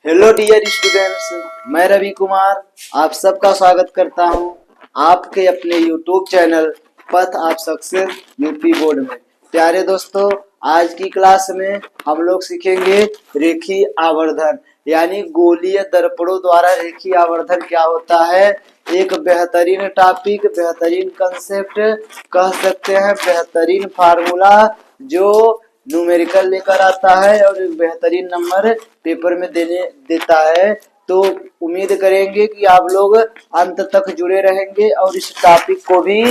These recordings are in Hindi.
हेलो डियर स्टूडेंट्स, मैं रवि कुमार आप सबका स्वागत करता हूं आपके अपने यूट्यूब चैनल पथ आप सक्सेस यूपी बोर्ड में। प्यारे दोस्तों, आज की क्लास में हम लोग सीखेंगे रेखीय आवर्धन यानी गोलीय दर्पणों द्वारा रेखीय आवर्धन क्या होता है। एक बेहतरीन टॉपिक, बेहतरीन कंसेप्ट कह सकते हैं, बेहतरीन फार्मूला जो न्यूमेरिकल लेकर आता है और एक बेहतरीन नंबर पेपर में देता है। तो उम्मीद करेंगे कि आप लोग अंत तक जुड़े रहेंगे और इस टॉपिक को भी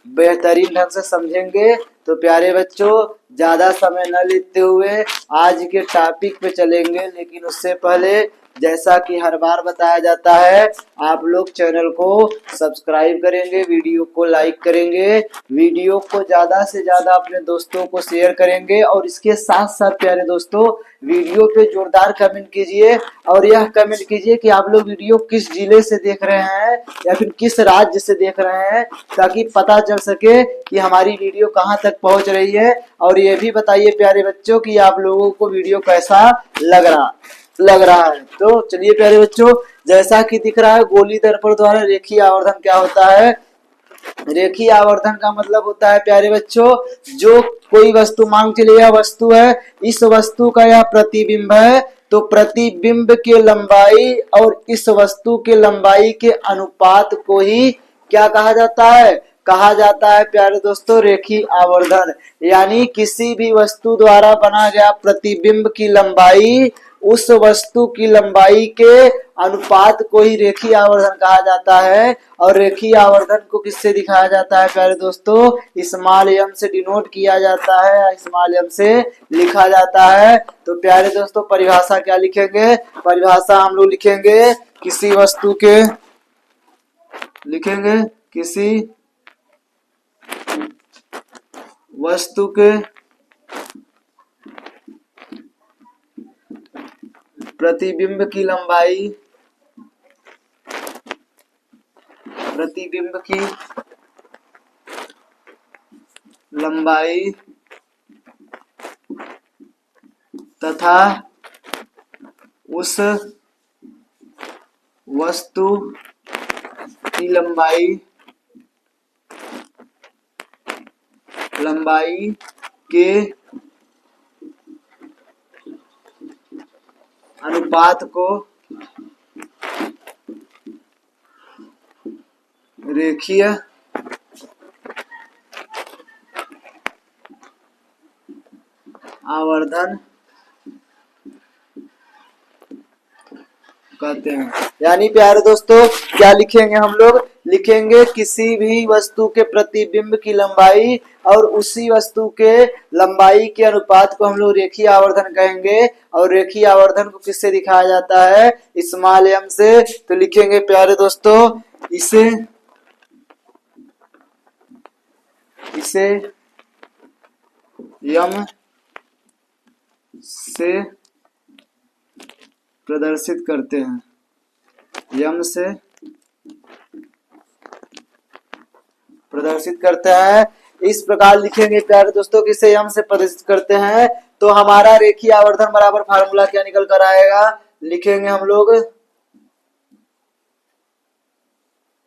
बेहतरीन ढंग से समझेंगे। तो प्यारे बच्चों, ज्यादा समय न लेते हुए आज के टॉपिक पे चलेंगे, लेकिन उससे पहले जैसा कि हर बार बताया जाता है, आप लोग चैनल को सब्सक्राइब करेंगे, वीडियो को लाइक करेंगे, वीडियो को ज्यादा से ज्यादा अपने दोस्तों को शेयर करेंगे और इसके साथ साथ प्यारे दोस्तों वीडियो पे जोरदार कमेंट कीजिए और यह कमेंट कीजिए कि आप लोग वीडियो किस जिले से देख रहे हैं या फिर किस राज्य से देख रहे हैं, ताकि पता चल सके कि हमारी वीडियो कहां तक पहुंच रही है। और ये भी बताइए प्यारे बच्चों कि आप लोगों को वीडियो कैसा लग रहा है। तो चलिए प्यारे बच्चों, जैसा कि दिख रहा है गोली दर्पण द्वारा रेखीय आवर्धन क्या होता है। रेखीय आवर्धन का मतलब होता है प्यारे बच्चों, जो कोई वस्तु मान के लिए यह वस्तु है, इस वस्तु का यह प्रतिबिंब है, तो प्रतिबिंब के लंबाई और इस वस्तु के लंबाई के अनुपात को ही क्या कहा जाता है, कहा जाता है प्यारे दोस्तों रेखीय आवर्धन। यानी किसी भी वस्तु द्वारा बना गया प्रतिबिंब की लंबाई उस वस्तु की लंबाई के अनुपात को ही रेखीय आवर्धन कहा जाता है। और रेखीय आवर्धन को किससे दिखाया जाता है प्यारे दोस्तों, स्मॉल एम से डिनोट किया जाता है, स्मॉल एम से लिखा जाता है। तो प्यारे दोस्तों परिभाषा क्या लिखेंगे, परिभाषा हम लोग लिखेंगे किसी वस्तु के, लिखेंगे किसी वस्तु के प्रतिबिंब की लंबाई, प्रतिबिंब की लंबाई तथा उस वस्तु की लंबाई के अनुपात को रेखीय आवर्धन कहते हैं। यानी प्यारे दोस्तों क्या लिखेंगे हम लोग, लिखेंगे किसी भी वस्तु के प्रतिबिंब की लंबाई और उसी वस्तु के लंबाई के अनुपात को हम लोग रेखीय आवर्धन कहेंगे। और रेखीय आवर्धन को किससे दिखाया जाता है, स्मॉल एम से। तो लिखेंगे प्यारे दोस्तों इसे एम से प्रदर्शित करते हैं, यम से प्रदर्शित करते हैं। इस प्रकार लिखेंगे प्यारे दोस्तों कि इसे यम से प्रदर्शित करते हैं। तो हमारा रेखीय आवर्धन बराबर फार्मूला क्या निकल कर आएगा, लिखेंगे हम लोग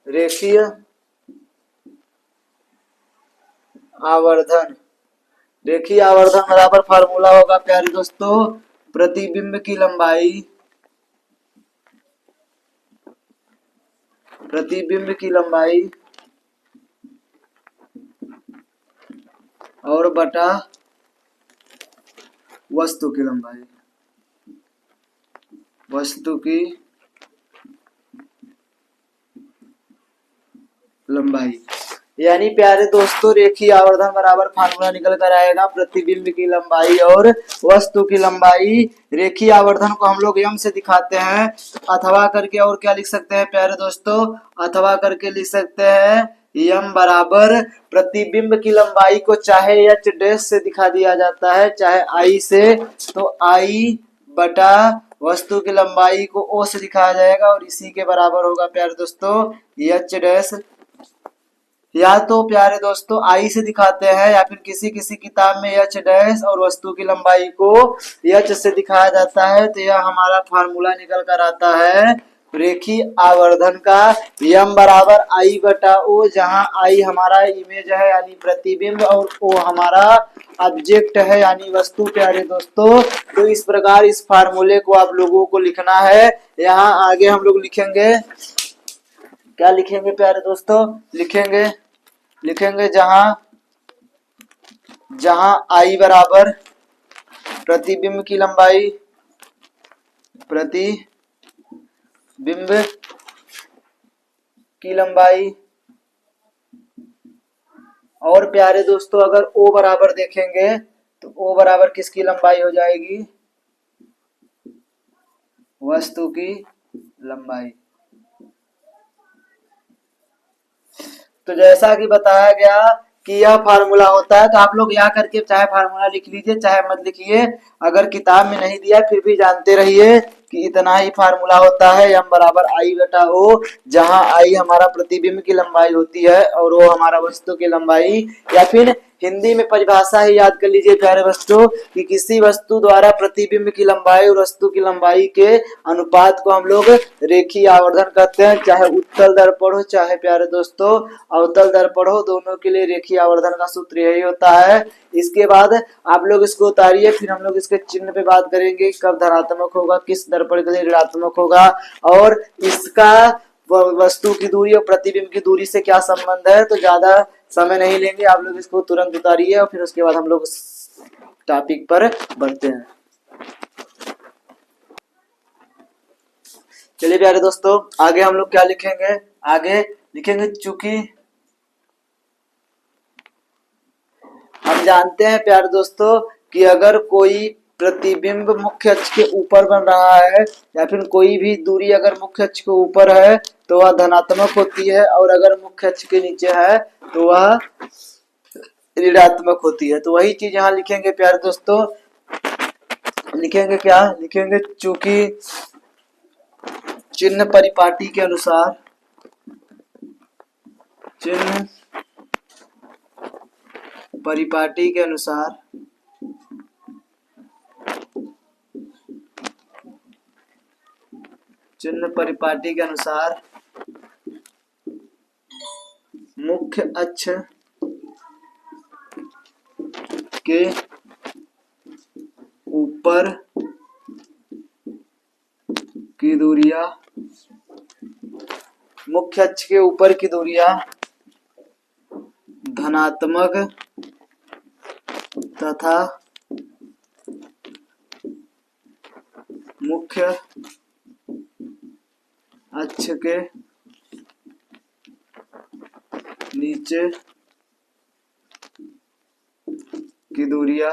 रेखीय आवर्धन, रेखीय आवर्धन बराबर फार्मूला होगा प्यारे दोस्तों प्रतिबिंब की लंबाई, प्रतिबिंब की लंबाई और बटा वस्तु की लंबाई, वस्तु की लंबाई। यानी प्यारे दोस्तों रेखीय आवर्धन बराबर फार्मूला निकल कर आएगा प्रतिबिंब की लंबाई और वस्तु की लंबाई। रेखीय आवर्धन को हम लोग यम से दिखाते हैं, अथवा करके और क्या लिख सकते हैं प्यारे दोस्तों, अथवा करके लिख सकते हैं यम बराबर प्रतिबिंब की लंबाई को चाहे एच डैश से दिखा दिया जाता है, चाहे आई से, तो आई बटा वस्तु की लंबाई को ओ से दिखाया जाएगा और इसी के बराबर होगा प्यारे दोस्तों एच डैश, या तो प्यारे दोस्तों आई से दिखाते हैं या फिर किसी किसी किताब में एच डैश और वस्तु की लंबाई को एच से दिखाया जाता है। तो यह हमारा फार्मूला निकल कर आता है रेखीय आवर्धन का, यम बराबर आई बटा ओ, जहां आई हमारा इमेज है यानी प्रतिबिंब और ओ हमारा ऑब्जेक्ट है यानी वस्तु। प्यारे दोस्तों तो इस प्रकार इस फार्मूले को आप लोगों को लिखना है। यहाँ आगे हम लोग लिखेंगे, क्या लिखेंगे प्यारे दोस्तों, लिखेंगे जहां जहां आई बराबर प्रतिबिंब की लंबाई, प्रतिबिंब की लंबाई, और प्यारे दोस्तों अगर ओ बराबर देखेंगे तो ओ बराबर किसकी लंबाई हो जाएगी, वस्तु की लंबाई। तो जैसा कि बताया गया कि यह फार्मूला होता है, तो आप लोग यहाँ करके चाहे फार्मूला लिख लीजिए चाहे मत लिखिए, अगर किताब में नहीं दिया फिर भी जानते रहिए कि इतना ही फार्मूला होता है, एम बराबर आई बटा ओ, जहां आई हमारा प्रतिबिंब की लंबाई होती है और वो हमारा वस्तु की लंबाई। या फिर हिंदी में परिभाषा ही याद कर लीजिए प्यारे बच्चों कि किसी वस्तु द्वारा प्रतिबिंब की लंबाई और वस्तु की लंबाई के अनुपात को हम लोग रेखीय आवर्धन कहते हैं। चाहे उत्तल दर्पण हो चाहे प्यारे दोस्तों अवतल दर्पण हो, दोनों के लिए रेखीय आवर्धन का सूत्र यही होता है। इसके बाद आप लोग इसको उतारिए, फिर हम लोग इसके चिन्ह पे बात करेंगे, कब धनात्मक होगा, किस दर्पण के लिए ऋणात्मक होगा, और इसका वस्तु की दूरी और प्रतिबिंब की दूरी से क्या संबंध है। तो ज्यादा समय नहीं लेंगे, आप लोग इसको तुरंत उतारिए और फिर उसके बाद हम लोग टॉपिक पर बढ़ते हैं। चलिए प्यारे दोस्तों आगे हम लोग क्या लिखेंगे, आगे लिखेंगे चूंकि हम जानते हैं प्यारे दोस्तों कि अगर कोई प्रतिबिंब मुख्य अक्ष के ऊपर बन रहा है या फिर कोई भी दूरी अगर मुख्य अक्ष के ऊपर है तो वह धनात्मक होती है, और अगर मुख्य अक्ष के नीचे है तो वह ऋणात्मक होती है। तो वही चीज यहाँ लिखेंगे प्यारे दोस्तों, लिखेंगे क्या, लिखेंगे चूंकि चिन्ह परिपाटी के अनुसार, चिन्ह परिपाटी के अनुसार चिन्ह परिपाटी के अनुसार मुख्य अक्ष के ऊपर की दूरियां, मुख्य अक्ष के ऊपर की दूरियां धनात्मक तथा मुख्य अक्ष के नीचे की दूरियां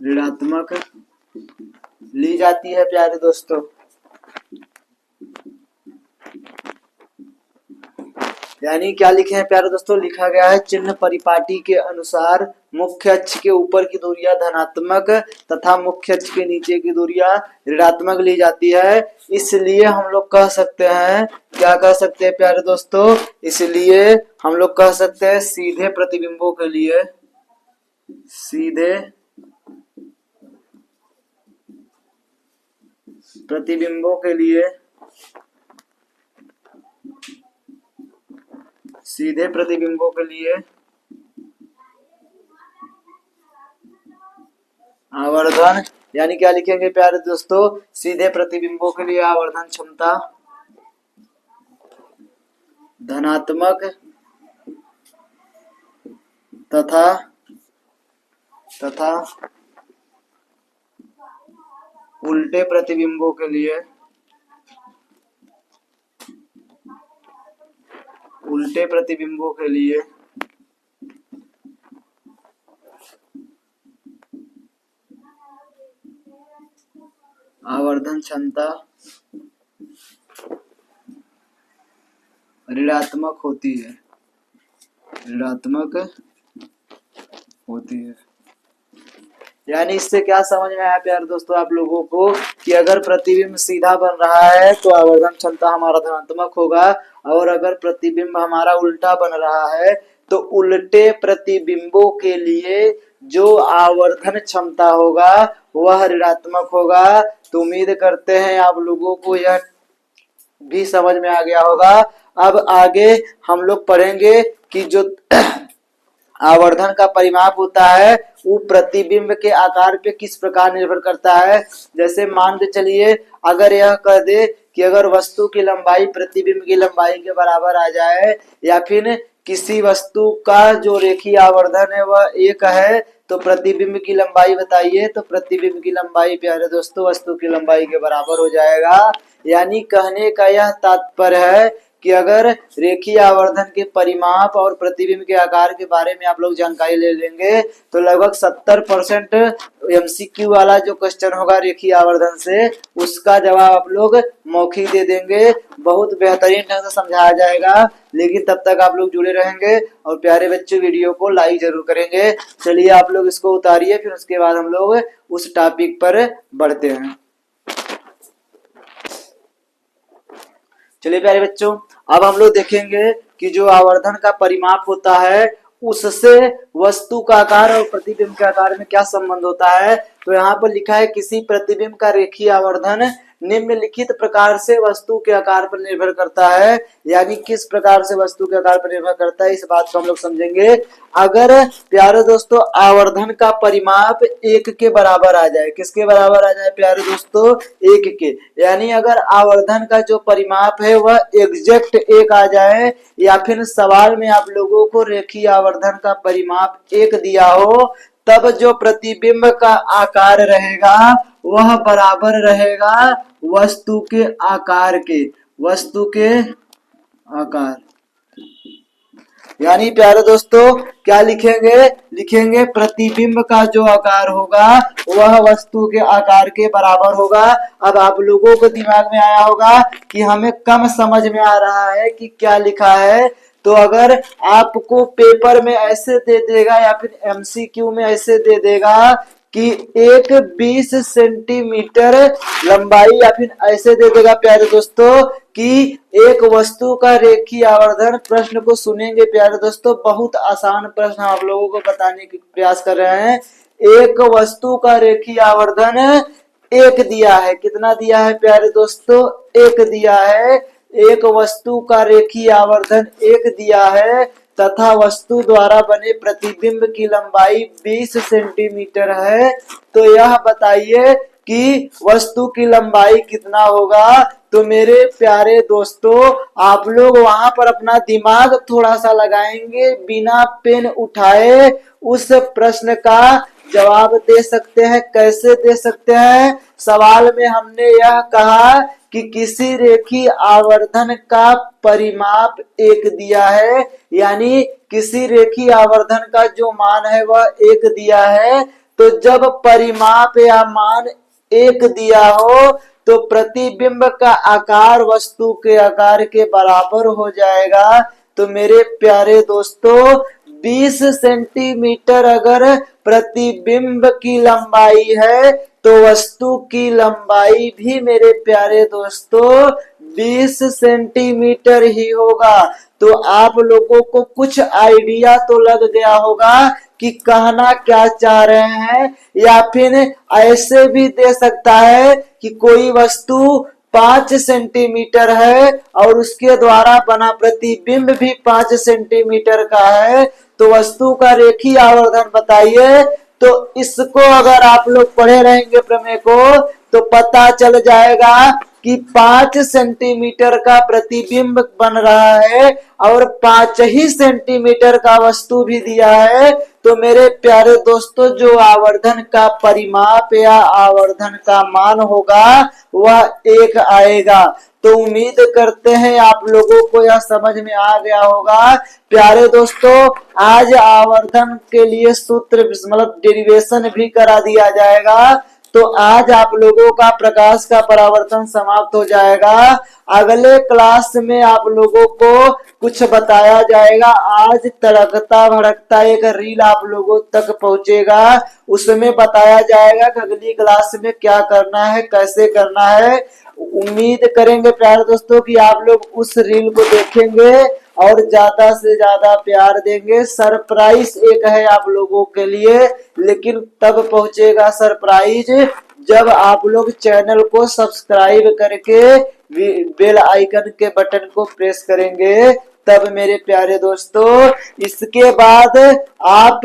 ऋणात्मक ली जाती है। प्यारे दोस्तों यानी क्या लिखे हैं प्यारे दोस्तों, लिखा गया है चिन्ह परिपाटी के अनुसार मुख्य अक्ष के ऊपर की दूरियां धनात्मक तथा मुख्य अक्ष के नीचे की दूरियां ऋणात्मक ली जाती है। इसलिए हम लोग कह सकते हैं, क्या कह सकते हैं प्यारे दोस्तों, इसलिए हम लोग कह सकते हैं सीधे प्रतिबिंबों के लिए, सीधे प्रतिबिंबों के लिए, सीधे प्रतिबिंबों के लिए आवर्धन, यानी क्या लिखेंगे प्यारे दोस्तों, सीधे प्रतिबिंबों के लिए आवर्धन क्षमता धनात्मक तथा उल्टे प्रतिबिंबों के लिए, उल्टे प्रतिबिंबों के लिए आवर्धन क्षमता ऋणात्मक होती है, ऋणात्मक होती है। यानी इससे क्या समझ में आया प्यारे दोस्तों आप लोगों को कि अगर प्रतिबिंब सीधा बन रहा है तो आवर्धन क्षमता हमारा धनात्मक होगा, और अगर प्रतिबिंब हमारा उल्टा बन रहा है तो उल्टे प्रतिबिंबों के लिए जो आवर्धन क्षमता होगा वह ऋणात्मक होगा। तो उम्मीद करते हैं आप लोगों को यह भी समझ में आ गया होगा। अब आगे हम लोग पढ़ेंगे कि जो आवर्धन का परिमाप होता है वो प्रतिबिंब के आकार पे किस प्रकार निर्भर करता है। जैसे मान के चलिए अगर यह कह दे कि अगर वस्तु की लंबाई प्रतिबिंब की लंबाई के बराबर आ जाए, या फिर किसी वस्तु का जो रेखीय आवर्धन है वह 1 है तो प्रतिबिंब की लंबाई बताइए, तो प्रतिबिंब की लंबाई प्यारे दोस्तों वस्तु की लंबाई के बराबर हो जाएगा। यानी कहने का यह तात्पर्य है कि अगर रेखीय आवर्धन के परिमाप और प्रतिबिंब के आकार के बारे में आप लोग जानकारी ले लेंगे तो लगभग 70% एमसीक्यू वाला जो क्वेश्चन होगा रेखीय आवर्धन से उसका जवाब आप लोग मौखिक दे देंगे। बहुत बेहतरीन ढंग से समझाया जाएगा, लेकिन तब तक आप लोग जुड़े रहेंगे और प्यारे बच्चों वीडियो को लाइक जरूर करेंगे। चलिए आप लोग इसको उतारिए, फिर उसके बाद हम लोग उस टॉपिक पर बढ़ते हैं। चलिए प्यारे बच्चों, अब हम लोग देखेंगे कि जो आवर्धन का परिमाप होता है उससे वस्तु का आकार और प्रतिबिंब के आकार में क्या संबंध होता है। तो यहाँ पर लिखा है किसी प्रतिबिंब का रेखीय आवर्धन निम्नलिखित प्रकार से वस्तु के आकार पर निर्भर करता है। यानी किस प्रकार से वस्तु के आकार पर निर्भर करता है इस बात को हम लोग समझेंगे। अगर प्यारे दोस्तों आवर्धन का परिमाप 1 के बराबर आ जाए, किसके बराबर आ जाए प्यारे दोस्तों 1 के, यानी अगर आवर्धन का जो परिमाप है वह एग्जैक्ट 1 आ जाए, या फिर सवाल में आप लोगों को रेखीय आवर्धन का परिमाप 1 दिया हो, तब जो प्रतिबिंब का आकार रहेगा वह बराबर रहेगा वस्तु के आकार के, वस्तु के आकार। यानी प्यारे दोस्तों क्या लिखेंगे, लिखेंगे प्रतिबिंब का जो आकार होगा वह वस्तु के आकार के बराबर होगा। अब आप लोगों को दिमाग में आया होगा कि हमें कम समझ में आ रहा है कि क्या लिखा है। तो अगर आपको पेपर में ऐसे दे देगा या फिर एमसीक्यू में ऐसे दे देगा कि एक 20 सेंटीमीटर लंबाई, या फिर ऐसे दे देगा प्यारे दोस्तों कि एक वस्तु का रेखीय आवर्धन, प्रश्न को सुनेंगे प्यारे दोस्तों, बहुत आसान प्रश्न आप लोगों को बताने की प्रयास कर रहे हैं। एक वस्तु का रेखीय आवर्धन 1 दिया है, कितना दिया है प्यारे दोस्तों 1 दिया है। एक वस्तु का रेखीय आवर्धन 1 दिया है तथा वस्तु द्वारा बने प्रतिबिंब की लंबाई 20 सेंटीमीटर है। तो यह बताइए कि वस्तु की लंबाई कितना होगा। तो मेरे प्यारे दोस्तों आप लोग वहां पर अपना दिमाग थोड़ा सा लगाएंगे, बिना पेन उठाए उस प्रश्न का जवाब दे सकते हैं। कैसे दे सकते हैं, सवाल में हमने यह कहा कि किसी रेखीय आवर्धन का परिमाप 1 दिया है, यानी किसी रेखीय आवर्धन का जो मान है वह 1 दिया है। तो जब परिमाप या मान 1 दिया हो तो प्रतिबिंब का आकार वस्तु के आकार के बराबर हो जाएगा। तो मेरे प्यारे दोस्तों 20 सेंटीमीटर अगर प्रतिबिंब की लंबाई है तो वस्तु की लंबाई भी मेरे प्यारे दोस्तों 20 सेंटीमीटर ही होगा। तो आप लोगों को कुछ आइडिया तो लग गया होगा कि कहना क्या चाह रहे हैं। या फिर ऐसे भी दे सकता है कि कोई वस्तु 5 सेंटीमीटर है और उसके द्वारा बना प्रतिबिंब भी 5 सेंटीमीटर का है, तो वस्तु का रेखीय आवर्धन बताइए। तो इसको अगर आप लोग पढ़े रहेंगे प्रमेय को तो पता चल जाएगा कि 5 सेंटीमीटर का प्रतिबिंब बन रहा है और 5 ही सेंटीमीटर का वस्तु भी दिया है। तो मेरे प्यारे दोस्तों जो आवर्धन का परिमाप या आवर्धन का मान होगा वह 1 आएगा। तो उम्मीद करते हैं आप लोगों को यह समझ में आ गया होगा। प्यारे दोस्तों आज आवर्धन के लिए सूत्र मतलब डेरिवेशन भी करा दिया जाएगा। तो आज आप लोगों का प्रकाश का परावर्तन समाप्त हो जाएगा। अगले क्लास में आप लोगों को कुछ बताया जाएगा। आज तड़कता भड़कता एक रील आप लोगों तक पहुंचेगा, उसमें बताया जाएगा कि अगली क्लास में क्या करना है, कैसे करना है। उम्मीद करेंगे प्यारे दोस्तों कि आप लोग उस रील को देखेंगे और ज्यादा से ज्यादा प्यार देंगे। सरप्राइज एक है आप लोगों के लिए, लेकिन तब पहुंचेगा सरप्राइज जब आप लोग चैनल को सब्सक्राइब करके बेल आइकन के बटन को प्रेस करेंगे, तब मेरे प्यारे दोस्तों। इसके बाद आप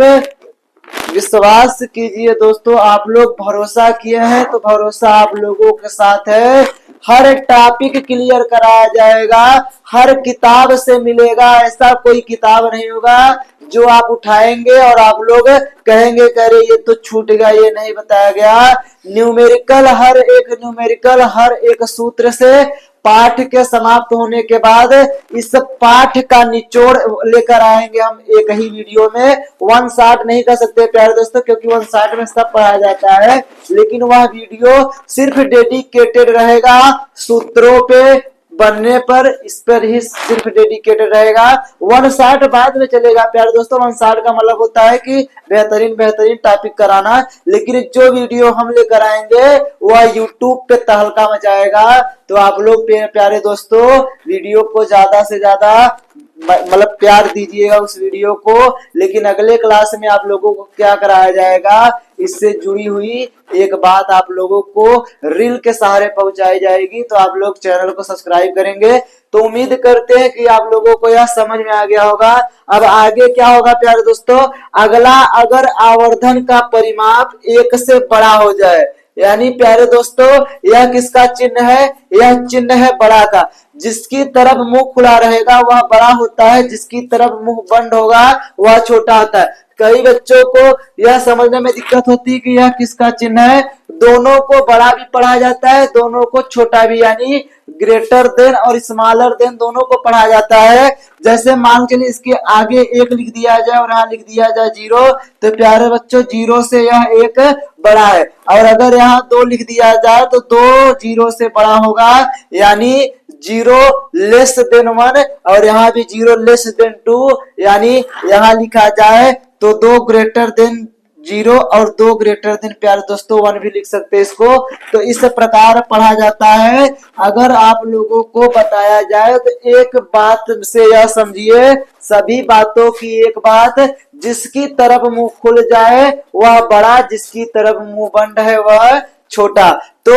विश्वास कीजिए दोस्तों, आप लोग भरोसा किए हैं तो भरोसा आप लोगों के साथ है। हर टॉपिक क्लियर कराया जाएगा, हर किताब से मिलेगा। ऐसा कोई किताब नहीं होगा जो आप उठाएंगे और आप लोग कहेंगे करे ये तो छूट गया, ये नहीं बताया गया। न्यूमेरिकल हर एक सूत्र से पाठ के समाप्त होने के बाद इस पाठ का निचोड़ लेकर आएंगे हम एक ही वीडियो में। वन शॉट नहीं कर सकते प्यारे दोस्तों, क्योंकि वन शॉट में सब पढ़ाया जाता है, लेकिन वह वीडियो सिर्फ डेडिकेटेड रहेगा सूत्रों पे बनने पर, इस पर ही सिर्फ डेडिकेटेड रहेगा। वन शॉट बाद में चलेगा प्यारे दोस्तों। वन शॉट का मतलब होता है कि बेहतरीन टॉपिक कराना, लेकिन जो वीडियो हम लेकर आएंगे वह यूट्यूब पे तहलका मचाएगा। तो आप लोग प्यारे दोस्तों वीडियो को ज्यादा से ज्यादा मतलब प्यार दीजिएगा उस वीडियो को। लेकिन अगले क्लास में आप लोगों को क्या कराया जाएगा, इससे जुड़ी हुई एक बात आप लोगों को रील के सहारे पहुंचाई जाएगी। तो आप लोग चैनल को सब्सक्राइब करेंगे। तो उम्मीद करते हैं कि आप लोगों को यह समझ में आ गया होगा। अब आगे क्या होगा प्यारे दोस्तों, अगला अगर आवर्धन का परिमाप 1 से बड़ा हो जाए, यानी प्यारे दोस्तों यह किसका चिन्ह है, यह चिन्ह है बड़ा का। जिसकी तरफ मुंह खुला रहेगा वह बड़ा होता है, जिसकी तरफ मुंह बंद होगा वह छोटा होता है। कई बच्चों को यह समझने में दिक्कत होती है कि यह किसका चिन्ह है। दोनों को बड़ा भी पढ़ा जाता है, दोनों को छोटा भी, यानी ग्रेटर देन और स्मॉलर देन दोनों को पढ़ा जाता है। जैसे मान चलिए इसके आगे 1 लिख दिया जाए और यहाँ लिख दिया जाए 0, तो प्यारे बच्चों 0 से यह 1 बड़ा है। और अगर यहाँ 2 लिख दिया जाए तो 2 0 से बड़ा होगा, यानी 0 लेस देन 1, और यहाँ भी 0 लेस देन 2, यानी यहाँ लिखा जाए तो 2 ग्रेटर देन 0 और 2 ग्रेटर देन प्यारे दोस्तों 1 भी लिख सकते हैं इसको। तो इस प्रकार पढ़ा जाता है। अगर आप लोगों को बताया जाए तो एक बात से यह समझिए, सभी बातों की एक बात, जिसकी तरफ मुंह खुल जाए वह बड़ा, जिसकी तरफ मुंह बंद है वह छोटा। तो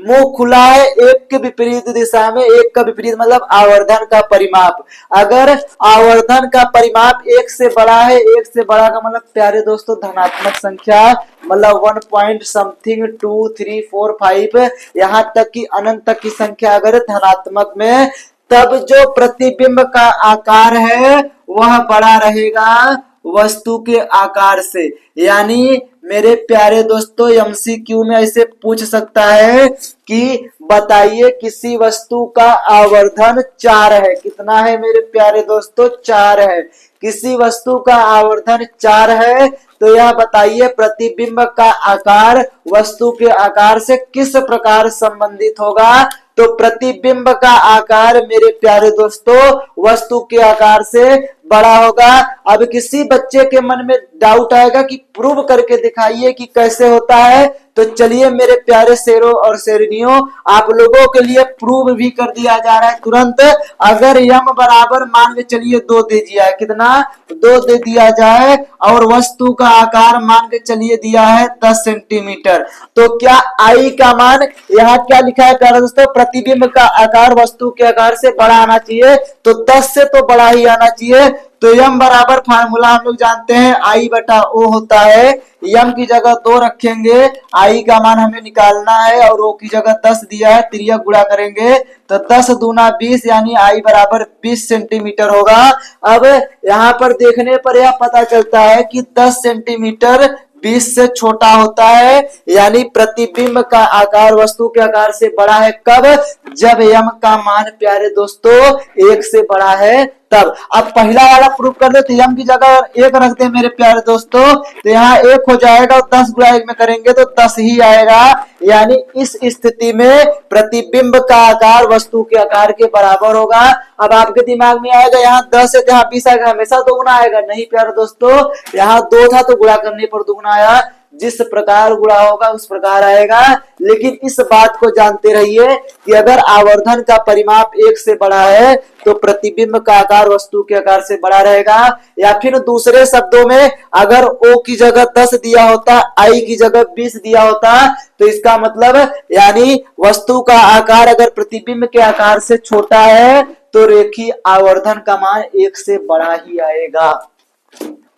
मुंह खुला है 1 के विपरीत दिशा में, 1 का विपरीत मतलब आवर्धन का परिमाप। अगर आवर्धन का परिमाप 1 से बड़ा है, 1 से बड़ा का मतलब प्यारे दोस्तों धनात्मक संख्या, मतलब 1 पॉइंट समथिंग 2 3 4 5 यहाँ तक की अनंत तक की संख्या अगर धनात्मक में, तब जो प्रतिबिंब का आकार है वह बड़ा रहेगा वस्तु के आकार से। यानी मेरे प्यारे दोस्तों एमसीक्यू में ऐसे पूछ सकता है कि बताइए किसी वस्तु का आवर्धन 4 है। कितना है मेरे प्यारे दोस्तों, 4 है। किसी वस्तु का आवर्धन 4 है तो यह बताइए प्रतिबिंब का आकार वस्तु के आकार से किस प्रकार संबंधित होगा। तो प्रतिबिंब का आकार मेरे प्यारे दोस्तों वस्तु के आकार से बड़ा होगा। अब किसी बच्चे के मन में डाउट आएगा कि प्रूव करके दिखाइए कि कैसे होता है, तो चलिए मेरे प्यारे शेरों और शेरनियों आप लोगों के लिए प्रूव भी कर दिया जा रहा है तुरंत। अगर यम बराबर मान के चलिए 2 दे दिया है, कितना 2 दे दिया जाए, और वस्तु का आकार मान के चलिए दिया है 10 सेंटीमीटर, तो क्या आई का मान, यहाँ क्या लिखा है प्यारे दोस्तों, प्रतिबिंब का आकार वस्तु के आकार से बड़ा आना चाहिए, तो 10 से तो बड़ा ही आना चाहिए। तो यम बराबर फार्मूला हम लोग जानते हैं आई बटा ओ होता है। यम की जगह 2 रखेंगे, आई का मान हमें निकालना है, और ओ की जगह 10 दिया है, तिर्यक गुणा करेंगे तो 10 दूना 20, यानी आई बराबर 20 सेंटीमीटर होगा। अब यहाँ पर देखने पर यह पता चलता है कि 10 सेंटीमीटर 20 से छोटा होता है, यानी प्रतिबिंब का आकार वस्तु के आकार से बड़ा है। कब? जब यम का मान प्यारे दोस्तों 1 से बड़ा है तब अब पहला वाला प्रूफ कर दे तो m की जगह 1 रखते हैं मेरे प्यारे दोस्तों, तो यहाँ 1 हो जाएगा और 10 गुणा 1 में करेंगे तो 10 ही आएगा। यानी इस स्थिति में प्रतिबिंब का आकार वस्तु के आकार के बराबर होगा। अब आपके दिमाग में आएगा यहाँ 10 है तो यहाँ 20 आएगा, हमेशा दोगुना आएगा? नहीं प्यारे दोस्तों, यहाँ 2 था तो गुणा करने पर दोगुना आया, जिस प्रकार गुणा होगा उस प्रकार आएगा। लेकिन इस बात को जानते रहिए कि अगर आवर्धन का परिमाप 1 से बड़ा है तो प्रतिबिंब का आकार वस्तु के आकार से बड़ा रहेगा। या फिर दूसरे शब्दों में अगर O की जगह 10 दिया होता, I की जगह 20 दिया होता, तो इसका मतलब यानी वस्तु का आकार अगर प्रतिबिंब के आकार से छोटा है तो रेखीय आवर्धन का मान 1 से बड़ा ही आएगा।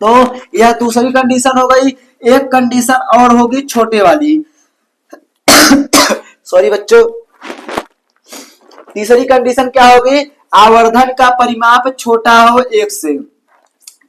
तो यह दूसरी कंडीशन हो गई। एक कंडीशन और होगी छोटे वाली सॉरी बच्चों, तीसरी कंडीशन क्या होगी? आवर्धन का परिमाप छोटा हो 1 से।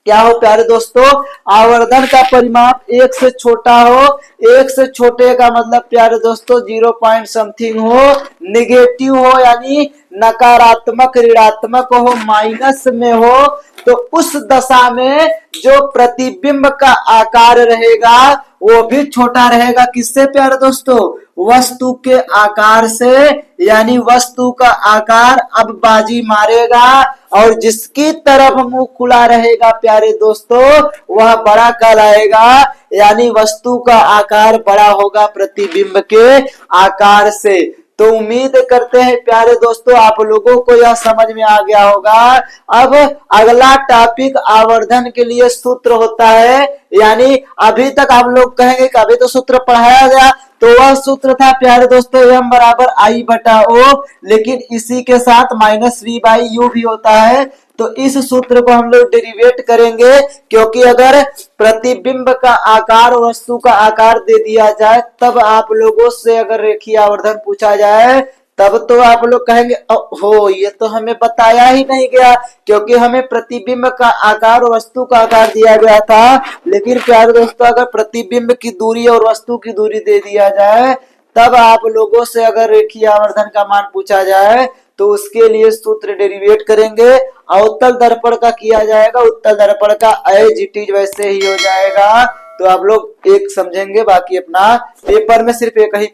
क्या हो प्यारे दोस्तों? आवर्धन का परिमाप 1 से छोटा हो। 1 से छोटे का मतलब प्यारे दोस्तों 0 पॉइंट समथिंग हो, निगेटिव हो यानी नकारात्मक ऋणात्मक हो, माइनस में हो, तो उस दशा में जो प्रतिबिंब का आकार रहेगा वो भी छोटा रहेगा। किससे प्यारे दोस्तों? वस्तु के आकार से। यानी वस्तु का आकार अब बाजी मारेगा और जिसकी तरफ मुंह खुला रहेगा प्यारे दोस्तों वह बड़ा कहलाएगा। यानी वस्तु का आकार बड़ा होगा प्रतिबिंब के आकार से। तो उम्मीद करते हैं प्यारे दोस्तों आप लोगों को यह समझ में आ गया होगा। अब अगला टॉपिक आवर्धन के लिए सूत्र होता है। यानी अभी तक आप लोग कहेंगे कि अभी तो सूत्र पढ़ाया गया, तो वह सूत्र था प्यारे दोस्तों m बराबर I बटा O, लेकिन इसी के साथ माइनस V बाई यू भी होता है। तो इस सूत्र को हम लोग डेरिवेट करेंगे, क्योंकि अगर प्रतिबिंब का आकार वस्तु का आकार दे दिया जाए तब आप लोगों से अगर रेखीय आवर्धन पूछा जाए तब तो आप लोग कहेंगे हो ये तो हमें बताया ही नहीं गया, क्योंकि हमें प्रतिबिंब का आकार और वस्तु का आकार दिया गया था। लेकिन प्यारे दोस्तों अगर प्रतिबिंब की दूरी और वस्तु की दूरी दे दिया जाए तब आप लोगों से अगर रेखीय आवर्धन का मान पूछा जाए तो उसके लिए सूत्र डेरिवेट करेंगे। अवतल दर्पण का किया जाएगा, उत्तल दर्पण का एज इट इज वैसे ही हो जाएगा। तो आप लोग एक समझेंगे, बाकी अपना पेपर में सिर्फ एक ही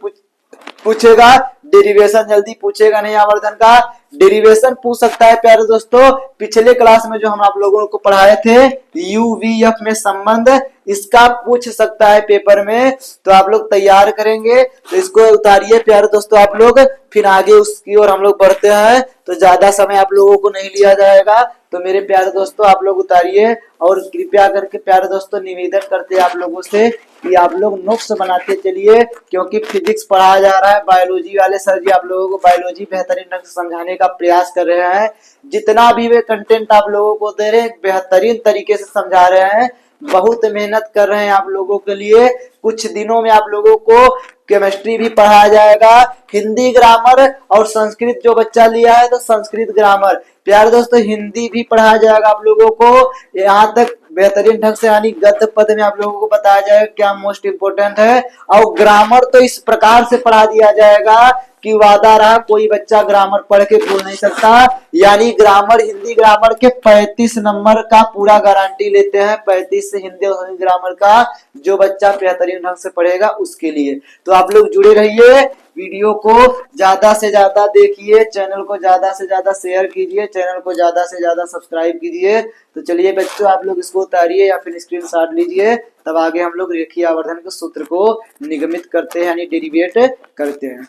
पूछेगा, डेरिवेशन जल्दी पूछेगा नहीं। आवर्धन का डेरिवेशन पूछ सकता है प्यारे दोस्तों। पिछले क्लास में जो हम आप लोगों को पढ़ाए थे UVF में संबंध, इसका पूछ सकता है पेपर में। तो आप लोग तैयार करेंगे तो इसको उतारिए प्यारे दोस्तों आप लोग, फिर आगे उसकी ओर हम लोग बढ़ते हैं। तो ज्यादा समय आप लोगों को नहीं लिया जाएगा। तो मेरे प्यारे दोस्तों आप लोग उतारिए और कृपया करके प्यारे दोस्तों निवेदन करते हैं आप लोगों से कि आप लोग नोट्स बनाते चलिए, क्योंकि फिजिक्स पढ़ाया जा रहा है। बायोलॉजी वाले सर जी आप लोगों को बायोलॉजी बेहतरीन ढंग से समझाने का प्रयास कर रहे हैं। जितना भी वे कंटेंट आप लोगों को दे रहे हैं बेहतरीन तरीके से समझा रहे हैं, बहुत मेहनत कर रहे हैं आप लोगों के लिए। कुछ दिनों में आप लोगों को केमिस्ट्री भी पढ़ाया जाएगा, हिंदी ग्रामर और संस्कृत जो बच्चा लिया है तो संस्कृत ग्रामर। प्यारे दोस्तों हिंदी भी पढ़ाया जाएगा आप लोगों को, यहाँ तक बेहतरीन ढंग से यानी गद्य पद में आप लोगों को बताया जाएगा क्या मोस्ट इम्पोर्टेंट है। और ग्रामर तो इस प्रकार से पढ़ा दिया जाएगा कि वादा रहा कोई बच्चा ग्रामर पढ़ के भूल नहीं सकता। यानी ग्रामर हिंदी ग्रामर के 35 नंबर का पूरा गारंटी लेते हैं, 35 से हिंदी और ग्रामर का जो बच्चा बेहतरीन ढंग से पढ़ेगा उसके लिए। तो आप लोग जुड़े रहिए, वीडियो को ज्यादा से ज्यादा देखिए, चैनल को ज्यादा से ज्यादा शेयर कीजिए, चैनल को ज्यादा से ज्यादा सब्सक्राइब कीजिए। तो चलिए बच्चों आप लोग इसको उतारिए या फिर स्क्रीनशॉट लीजिए, तब आगे हम लोग रेखीय आवर्धन के सूत्र को निगमित करते हैं यानी डेरिवेट करते हैं।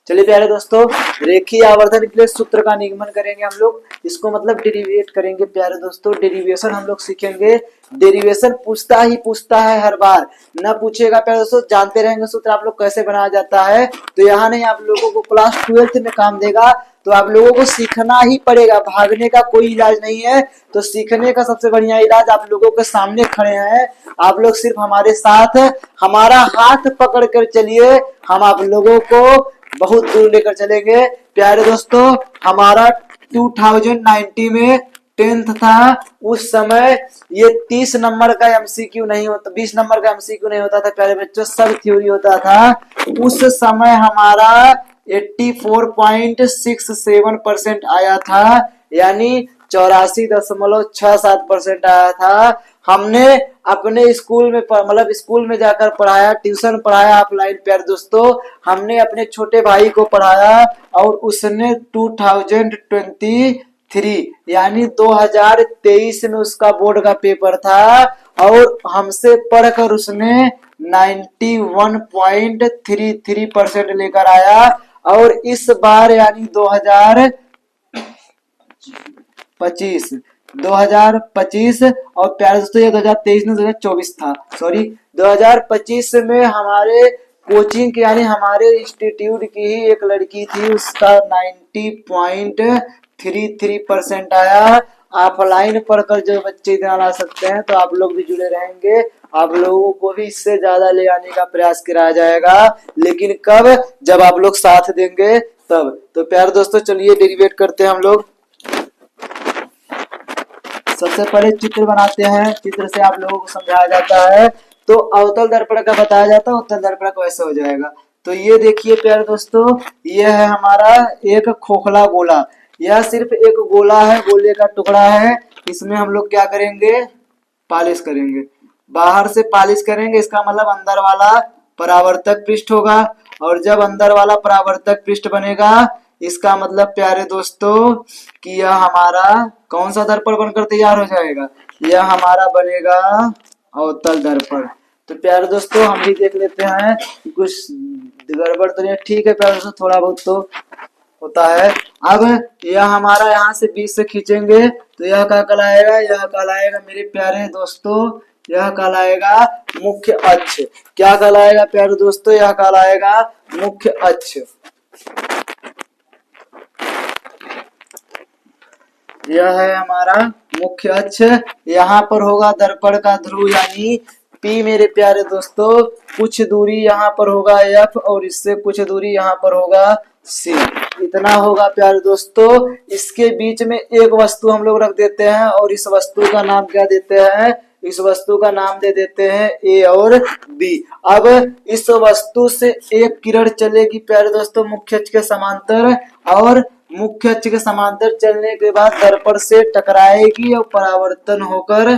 चलिए प्यारे दोस्तों रेखीय आवर्धन के लिए सूत्र का निगमन करेंगे हम लोग, इसको मतलब डेरिवेट करेंगे प्यारे दोस्तों। डेरिवेशन हम लोग सीखेंगे, डेरिवेशन पूछता है हर बार, ना पूछेगा प्यारे दोस्तों, जानते रहेंगे सूत्र आप लोग कैसे बनाया जाता है। तो यहाँ नहीं आप लोगों को क्लास 12th में काम देगा, तो आप लोगों को सीखना ही पड़ेगा, भागने का कोई इलाज नहीं है। तो सीखने का सबसे बढ़िया इलाज आप लोगों के सामने खड़े हैं, आप लोग सिर्फ हमारे साथ हमारा हाथ पकड़ कर चलिए, हम आप लोगों को बहुत दूर लेकर चलेंगे। प्यारे दोस्तों हमारा 2019 में 10th था, उस समय ये 30 नंबर का एमसीक्यू नहीं होता, 20 नंबर का एमसीक्यू नहीं होता था प्यारे बच्चों, सब थ्योरी होता था। उस समय हमारा 84.67% आया था, यानी 84.67% आया था। हमने अपने स्कूल में मतलब स्कूल में जाकर पढ़ाया, ट्यूशन पढ़ाया ऑफलाइन प्यारे दोस्तों। हमने अपने छोटे भाई को पढ़ाया और उसने 2023 यानी 2023 में उसका बोर्ड का पेपर था और हमसे पढ़कर उसने 91.33% लेकर आया। और इस बार यानी 2025 और प्यारे दोस्तों ये 2023 में 2024 था, सॉरी 2025 में हमारे कोचिंग के यानी हमारे इंस्टीट्यूट की ही एक लड़की थी, उसका 90.33% आया। ऑफलाइन पढ़कर जो बच्चे इतना ला सकते हैं तो आप लोग भी जुड़े रहेंगे, आप लोगों को भी इससे ज्यादा ले आने का प्रयास कराया जाएगा, लेकिन कब, जब आप लोग साथ देंगे तब। तो प्यारे दोस्तों चलिए डेरिवेट करते हैं हम लोग। सबसे पहले चित्र बनाते हैं, चित्र से आप लोगों को समझाया जाता है। तो अवतल दर्पण का बताया जाता है, उत्तल दर्पण का वैसे हो जाएगा। तो ये देखिए प्यारे दोस्तों, ये है हमारा एक खोखला गोला, यह सिर्फ एक गोला है, गोले का टुकड़ा है। इसमें हम लोग क्या करेंगे, पॉलिश करेंगे, बाहर से पॉलिश करेंगे, इसका मतलब अंदर वाला परावर्तक पृष्ठ होगा। और जब अंदर वाला परावर्तक पृष्ठ बनेगा, इसका मतलब प्यारे दोस्तों कि यह हमारा कौन सा दर्पण बनकर तैयार हो जाएगा, यह हमारा बनेगा अवतल दर्पण। तो प्यारे दोस्तों हम भी देख लेते हैं कि कुछ गड़बड़ तो नहीं, ठीक है प्यारे दोस्तों, थोड़ा बहुत तो होता है। अब यह हमारा यहाँ से बीच से खींचेंगे तो यह क्या कहलाएगा, यह कहलाएगा मेरे प्यारे दोस्तों, यह कहलाएगा मुख्य अक्ष। क्या कहलाएगा प्यारे दोस्तों, यह कहलाएगा मुख्य अक्ष। यह है हमारा मुख्य अक्ष। यहाँ पर होगा दर्पण का ध्रुव यानी P मेरे प्यारे दोस्तों, कुछ दूरी यहाँ पर होगा F और इससे कुछ दूरी यहाँ पर होगा C, इतना होगा प्यारे दोस्तों। इसके बीच में एक वस्तु हम लोग रख देते हैं और इस वस्तु का नाम क्या देते हैं, इस वस्तु का नाम दे देते हैं A और B। अब इस वस्तु से एक किरण चलेगी प्यारे दोस्तों मुख्य अक्ष के समांतर, और मुख्य अक्ष के समांतर चलने के बाद दर्पण से टकराएगी और परावर्तन होकर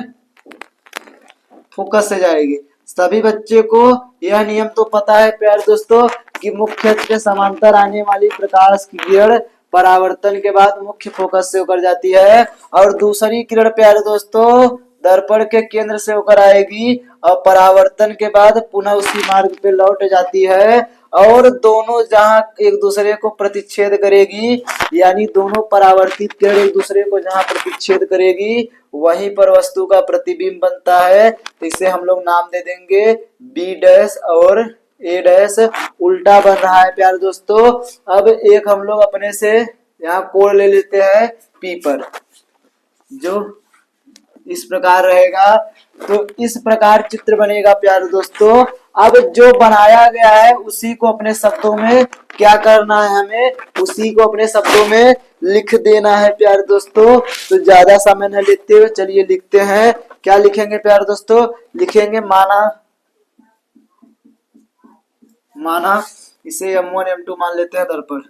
फोकस से जाएगी। सभी बच्चे को यह नियम तो पता है प्यारे दोस्तों कि मुख्य अक्ष के समांतर आने वाली प्रकाश की किरण परावर्तन के बाद मुख्य फोकस से होकर जाती है, और दूसरी किरण प्यारे दोस्तों दर्पण के केंद्र से होकर आएगी और परावर्तन के बाद पुनः उसी मार्ग पे लौट जाती है, और दोनों जहां एक दूसरे को प्रतिच्छेद करेगी, यानी दोनों परावर्तित किरण एक दूसरे को जहां प्रतिच्छेद करेगी वहीं पर वस्तु का प्रतिबिंब बनता है। तो इसे हम लोग नाम दे देंगे बी डैश और ए डैश। उल्टा बन रहा है प्यारे दोस्तों। अब एक हम लोग अपने से यहाँ कोण ले लेते हैं पी पर, जो इस प्रकार रहेगा। तो इस प्रकार चित्र बनेगा प्यारे दोस्तों। अब जो बनाया गया है उसी को अपने शब्दों में क्या करना है, हमें उसी को अपने शब्दों में लिख देना है प्यारे दोस्तों। तो ज्यादा समय न लेते हुए चलिए लिखते हैं। क्या लिखेंगे प्यारे दोस्तों, लिखेंगे माना इसे M1 M2 मान लेते हैं दर्पण।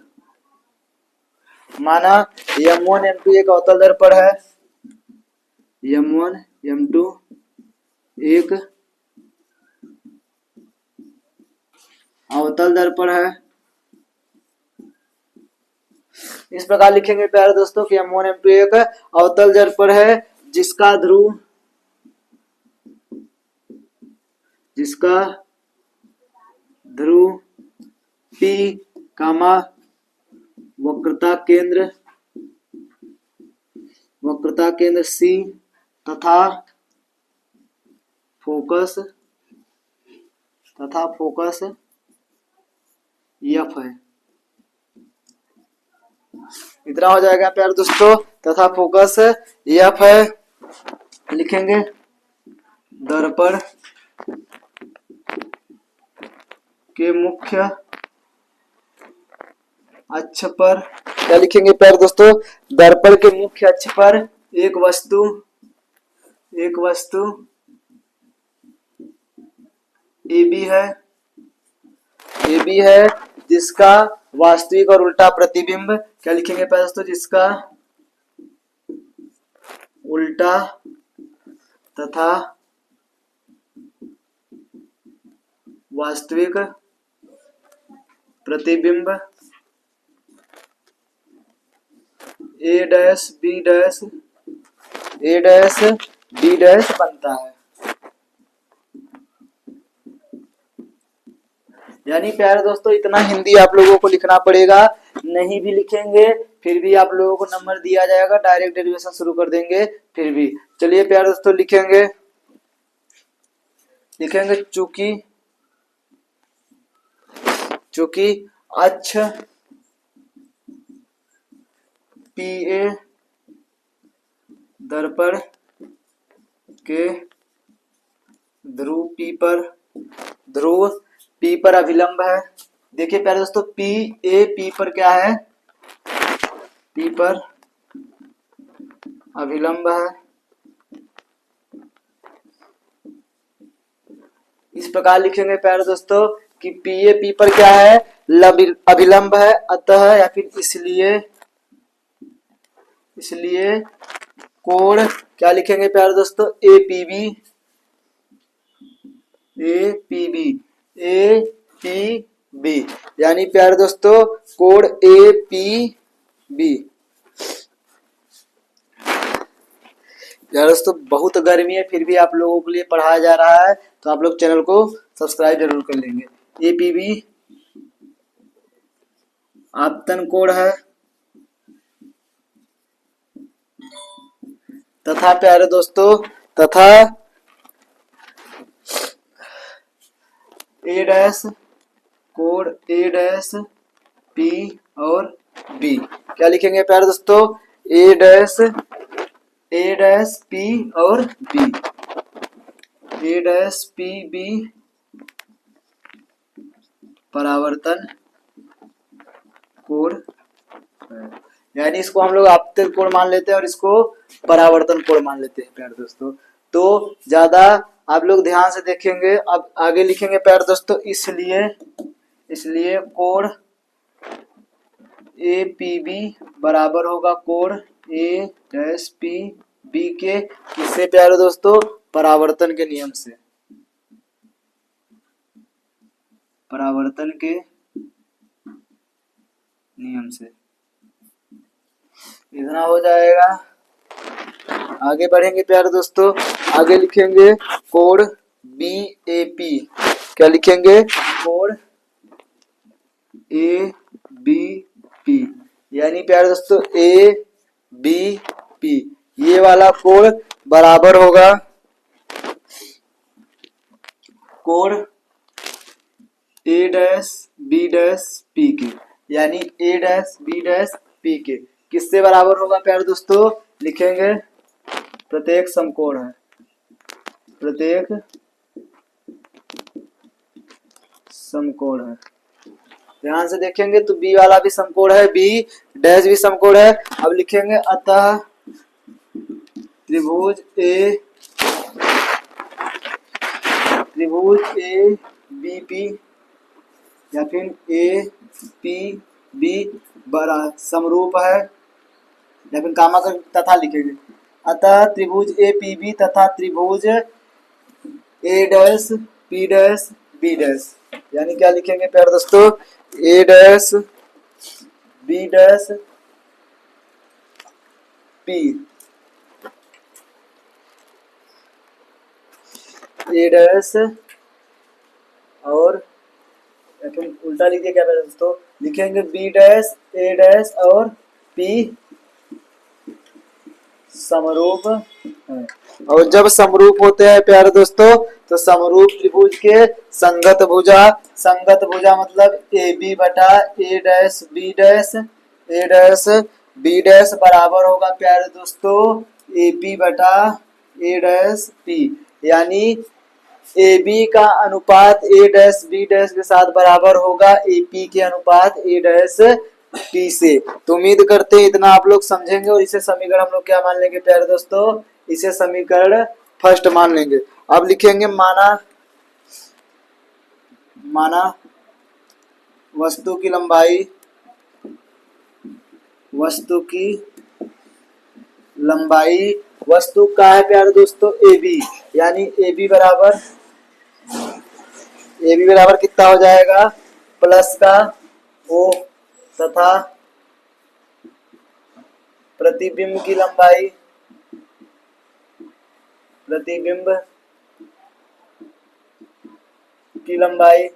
माना M1 M2 एक अवतल दर्पण है, M1 M2 एक अवतल दर्पण है। इस प्रकार लिखेंगे प्यारे दोस्तों कि M1 M2 एक अवतल दर्पण है जिसका ध्रुव P कामा वक्रता केंद्र C तथा फोकस F है। इतना हो जाएगा प्यारे दोस्तों, तथा फोकस F है। लिखेंगे दर्पण के मुख्य अक्ष पर, क्या लिखेंगे प्यारे दोस्तों, दर्पण के मुख्य अक्ष पर एक वस्तु AB है जिसका वास्तविक और उल्टा प्रतिबिंब, क्या लिखेंगे पहले दोस्तों, जिसका उल्टा तथा वास्तविक प्रतिबिंब ए डैश बी डैश बनता है। यानी प्यारे दोस्तों इतना हिंदी आप लोगों को लिखना पड़ेगा, नहीं भी लिखेंगे फिर भी आप लोगों को नंबर दिया जाएगा, डायरेक्ट डेरिवेशन शुरू कर देंगे फिर भी। चलिए प्यारे दोस्तों लिखेंगे चूंकि अक्ष पीए दर्पण के ध्रुव पी पर अभिलंब है। देखिए प्यारे दोस्तों पी पर क्या है, पी पर अभिलंब है। इस प्रकार लिखेंगे प्यारे दोस्तों कि पी पर क्या है, अभिलंब है, अतः या फिर इसलिए कोण क्या लिखेंगे प्यारे दोस्तों, एपीबी यानी प्यारे दोस्तों कोण एपीबी। यार दोस्तों बहुत गर्मी है फिर भी आप लोगों के लिए पढ़ाया जा रहा है, तो आप लोग चैनल को सब्सक्राइब जरूर कर लेंगे। एपीबी आपतन कोण है तथा प्यारे दोस्तों ए डैश कोण ए डैश पी और बी, क्या लिखेंगे प्यारे दोस्तों, ए डैश पी और बी, ए डैश पी बी परावर्तन कोण, यानी इसको हम लोग आपतन कोण मान लेते हैं और इसको परावर्तन कोण मान लेते हैं प्यारे दोस्तों। तो ज्यादा आप लोग ध्यान से देखेंगे। अब आगे लिखेंगे प्यारे दोस्तों, इसलिए कोण ए पी बी बराबर होगा कोण ए डैश पी बी के, किससे प्यारे दोस्तों, परावर्तन के नियम से, परावर्तन के नियम से। इतना हो जाएगा। आगे बढ़ेंगे प्यारे दोस्तों, आगे लिखेंगे कोण बी ए पी, क्या लिखेंगे, कोण ए बी पी, यानी प्यारे दोस्तों ए बी पी ये वाला कोण बराबर होगा कोण ए डैश बी डैश पी के, यानी ए डैश बी डैश पी के किससे बराबर होगा प्यारे दोस्तों, लिखेंगे प्रत्येक समकोण है, प्रत्येक समकोण है। ध्यान से देखेंगे तो बी वाला भी समकोण है, बी डैश भी समकोण है। अब लिखेंगे अतः त्रिभुज ए बी पी या फिर ए पी बी बड़ा समरूप है, या फिर कामा कर तथा लिखेंगे, अतः त्रिभुज ए पी बी तथा त्रिभुज A dash P dash B dash, यानी क्या लिखेंगे प्यारे दोस्तों, A dash B dash P, A dash और उल्टा लिखिए क्या प्यारे दोस्तों, लिखेंगे बी डैश ए डैश और पी समरूप है। और जब समरूप होते हैं प्यारे दोस्तों तो समरूप त्रिभुज के संगत भुजा मतलब ए बी बटा ए डैश बी डैश बराबर होगा प्यारे दोस्तों ए पी बटा ए डैश पी, यानी ए बी का अनुपात ए डैश बी डैश के साथ बराबर होगा ए पी के अनुपात ए डैश पी से। तो उम्मीद करते हैं इतना आप लोग समझेंगे और इसे समीकरण हम लोग क्या मान लेंगे प्यारे दोस्तों, इसे समीकरण फर्स्ट मान लेंगे। अब लिखेंगे माना वस्तु की लंबाई, वस्तु की लंबाई वस्तु का है प्यारे दोस्तों ए बी, यानी ए बी बराबर कितना हो जाएगा, प्लस का ओ तथा प्रतिबिंब की लंबाई, प्रतिबिंब की लंबाई,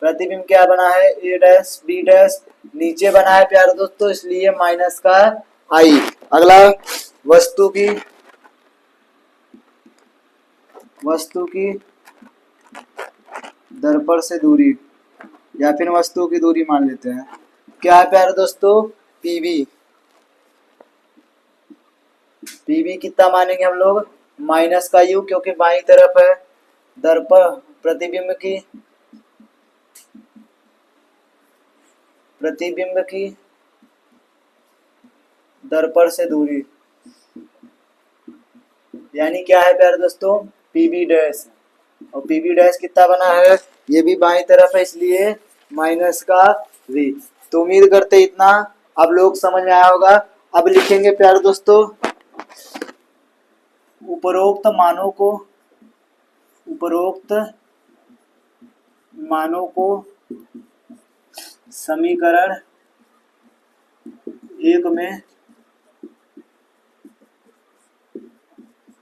प्रतिबिंब क्या बना है ए डैश बी डैश, नीचे बना है प्यारे दोस्तों इसलिए माइनस का आई। अगला वस्तु की दर्पण से दूरी या फिर वस्तु की दूरी मान लेते हैं, क्या है प्यारे दोस्तों पीबी। पीबी कितना मानेंगे हम लोग, माइनस का यू, क्योंकि बाईं तरफ है दर्पण प्रतिबिंब की दर्पण से दूरी, यानी क्या है प्यारे दोस्तों पीबी डैश, और पीबी डैश कितना बना है, ये भी बाईं तरफ है इसलिए माइनस का वी। तो उम्मीद करते इतना अब लोग समझ में आया होगा। अब लिखेंगे प्यारे दोस्तों उपरोक्त मानों को समीकरण एक में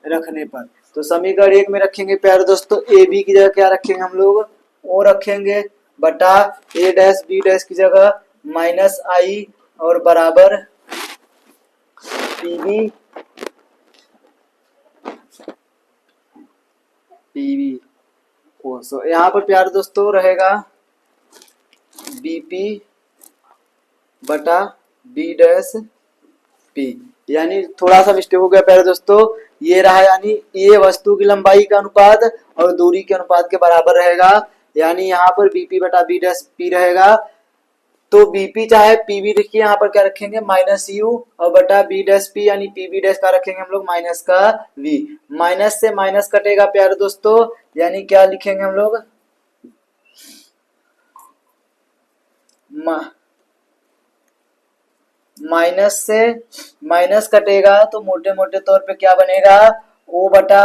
रखने पर। तो समीकरण एक में रखेंगे प्यारे दोस्तों ए बी की जगह क्या रखेंगे हम लोग, ओ रखेंगे, बटा ए डैश बी डैश की जगह माइनस आई और बराबर पीबी ओ। सो यहाँ पर प्यारे दोस्तों रहेगा बीपी बटा बी डैश पी, यानी थोड़ा सा मिस्टेक हो गया प्यारे दोस्तों, ये रहा यानी ये वस्तु की लंबाई का अनुपात और दूरी के अनुपात के बराबर रहेगा, यानी यहाँ पर बीपी बटा बी डैश पी रहेगा। तो बीपी चाहे पीबी देखिए यहाँ पर क्या रखेंगे माइनस यू और बटा बी डैश पी, यानी पीबी डैश का रखेंगे हम लोग माइनस का वी। माइनस से माइनस कटेगा प्यारे दोस्तों, यानी क्या लिखेंगे हम लोग माइनस से माइनस कटेगा तो मोटे मोटे तौर पे क्या बनेगा ओ बटा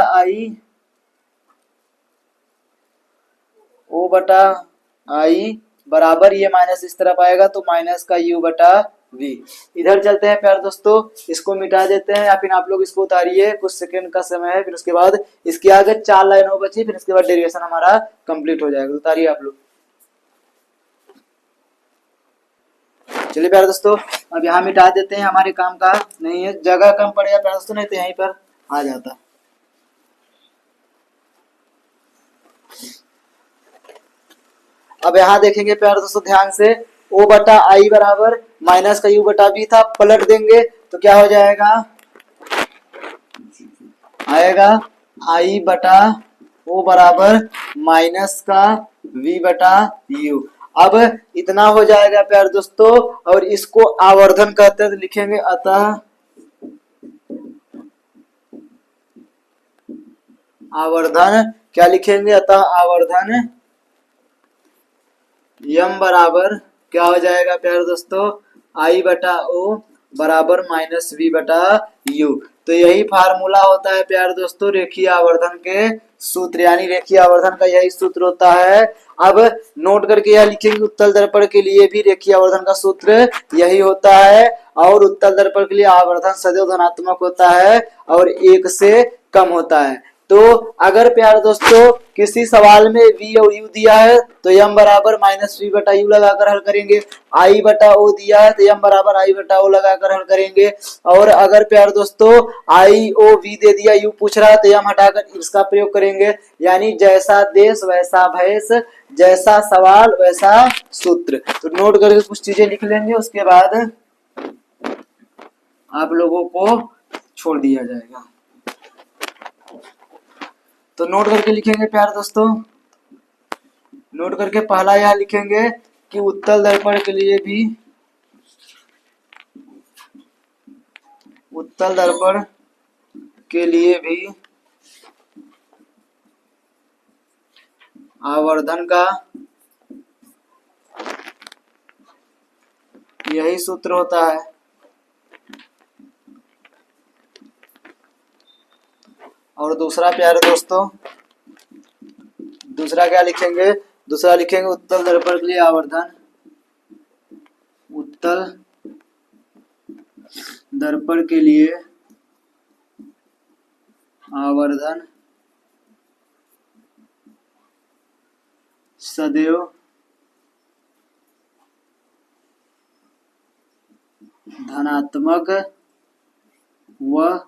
आई बराबर, ये माइनस इस तरफ आएगा तो माइनस का यू बटा वी। इधर चलते हैं प्यारे दोस्तों, इसको मिटा देते हैं या फिर आप लोग इसको उतारिए, कुछ सेकंड का समय है, फिर उसके बाद इसके आगे 4 लाइन हो बची, फिर इसके बाद डेरिवेशन हमारा कंप्लीट हो जाएगा। उतारिए आप लोग। चलिए प्यारे दोस्तों अब यहाँ मिटा देते हैं, हमारे काम का नहीं है, जगह कम पड़ेगा प्यारे दोस्तों, नहीं तो यहीं पर आ जाता। अब यहाँ देखेंगे प्यारे दोस्तों ध्यान से, ओ बटा आई बराबर माइनस का यू बटा बी था, पलट देंगे तो क्या हो जाएगा, आएगा आई बटा ओ बराबर माइनस का वी बटा यू। अब इतना हो जाएगा प्यारे दोस्तों, और इसको आवर्धन कहते हैं, तो लिखेंगे अतः आवर्धन, क्या लिखेंगे अतः आवर्धन यम बराबर क्या हो जाएगा प्यारे दोस्तों आई बटा ओ बराबर माइनस वी बटा यू। तो यही फार्मूला होता है प्यारे दोस्तों रेखीय आवर्धन के सूत्र, यानी रेखीय आवर्धन का यही सूत्र होता है। अब नोट करके यह लिखेंगे उत्तल दर्पण के लिए भी रेखीय आवर्धन का सूत्र यही होता है, और उत्तल दर्पण के लिए आवर्धन सदैव धनात्मक होता है और 1 से कम होता है। तो अगर प्यारे दोस्तों किसी सवाल में v और u दिया है तो m बराबर माइनस वी बटा यू लगाकर हल करेंगे, i बटा o दिया है तो m बराबर i बटा o लगाकर हल करेंगे, और अगर प्यारे दोस्तों i o v दे दिया, u पूछ रहा है तो m हटाकर इसका प्रयोग करेंगे, यानी जैसा देश वैसा भैंस, जैसा सवाल वैसा सूत्र। तो नोट करके कुछ चीजें लिख लेंगे, उसके बाद आप लोगों को छोड़ दिया जाएगा। तो नोट करके लिखेंगे प्यारे दोस्तों, नोट करके पहला यह लिखेंगे कि उत्तल दर्पण के लिए भी आवर्धन का यही सूत्र होता है। और दूसरा प्यारे दोस्तों, दूसरा क्या लिखेंगे? दूसरा लिखेंगे उत्तल दर्पण के लिए आवर्धन। उत्तल दर्पण के लिए आवर्धन सदैव धनात्मक व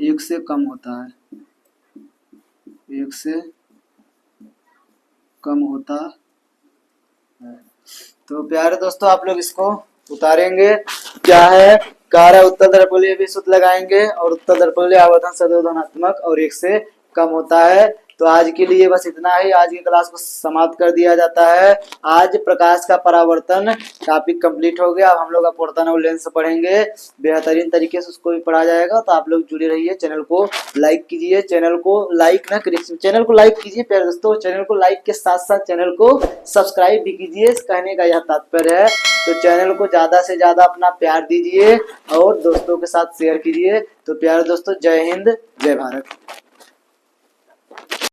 1 से कम होता है। 1 से कम होता है। तो प्यारे दोस्तों आप लोग इसको उतारेंगे। क्या है? कार्य उत्तर दर्पण भी सूत्र लगाएंगे और उत्तर दर्पण आवर्धन सदैव धनात्मक और 1 से कम होता है। तो आज के लिए बस इतना ही। आज की क्लास को समाप्त कर दिया जाता है। आज प्रकाश का परावर्तन टॉपिक कंप्लीट हो गया। अब हम लोग अपवर्तन और लेंस पढ़ेंगे। बेहतरीन तरीके से उसको भी पढ़ा जाएगा। तो आप लोग जुड़े रहिए। चैनल को लाइक कीजिए। चैनल को लाइक ना करिए, चैनल को लाइक कीजिए प्यारे दोस्तों। चैनल को लाइक के साथ साथ चैनल को सब्सक्राइब भी कीजिए। कहने का यह तात्पर्य है। तो चैनल को ज्यादा से ज्यादा अपना प्यार दीजिए और दोस्तों के साथ शेयर कीजिए। तो प्यारे दोस्तों, जय हिंद, जय भारत।